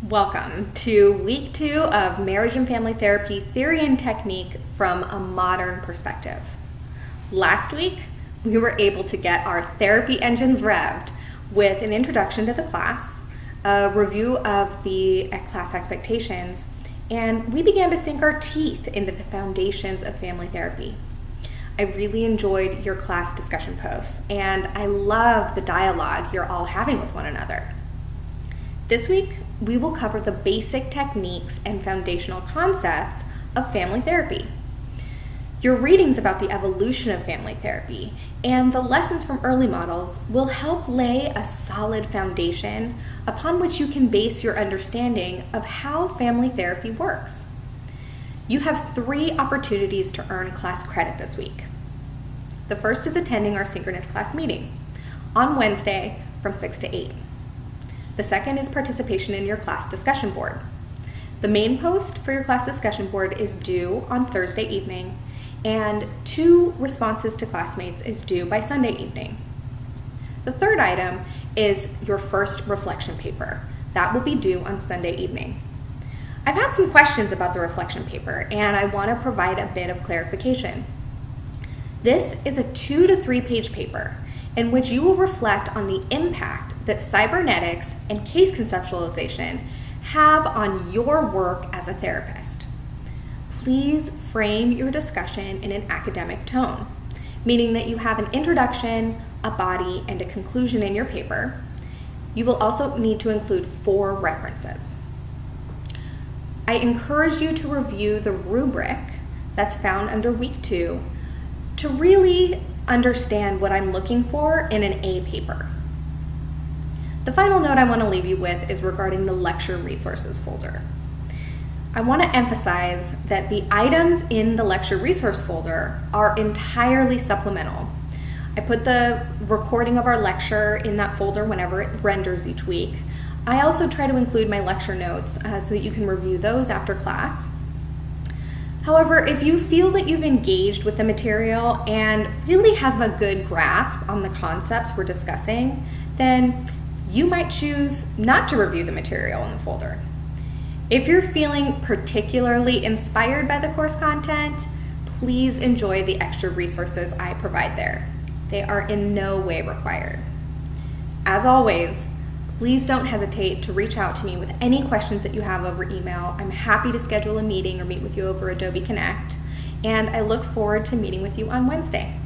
Welcome to week 2 of Marriage and Family Therapy Theory and Technique from a Modern Perspective. Last week, we were able to get our therapy engines revved with an introduction to the class, a review of the class expectations, and we began to sink our teeth into the foundations of family therapy. I really enjoyed your class discussion posts, and I love the dialogue you're all having with one another. This week, we will cover the basic techniques and foundational concepts of family therapy. Your readings about the evolution of family therapy and the lessons from early models will help lay a solid foundation upon which you can base your understanding of how family therapy works. You have 3 opportunities to earn class credit this week. The first is attending our synchronous class meeting on Wednesday from 6 to 8. The second is participation in your class discussion board. The main post for your class discussion board is due on Thursday evening, and 2 responses to classmates is due by Sunday evening. The third item is your first reflection paper. That will be due on Sunday evening. I've had some questions about the reflection paper, and I want to provide a bit of clarification. This is a 2 to 3 page paper in which you will reflect on the impact that cybernetics and case conceptualization have on your work as a therapist. Please frame your discussion in an academic tone, meaning that you have an introduction, a body, and a conclusion in your paper. You will also need to include 4 references. I encourage you to review the rubric that's found under week 2 to really understand what I'm looking for in an A paper. The final note I want to leave you with is regarding the lecture resources folder. I want to emphasize that the items in the lecture resource folder are entirely supplemental. I put the recording of our lecture in that folder whenever it renders each week. I also try to include my lecture notes so that you can review those after class. However, if you feel that you've engaged with the material and really have a good grasp on the concepts we're discussing, then you might choose not to review the material in the folder. If you're feeling particularly inspired by the course content, please enjoy the extra resources I provide there. They are in no way required. As always, please don't hesitate to reach out to me with any questions that you have over email. I'm happy to schedule a meeting or meet with you over Adobe Connect, and I look forward to meeting with you on Wednesday.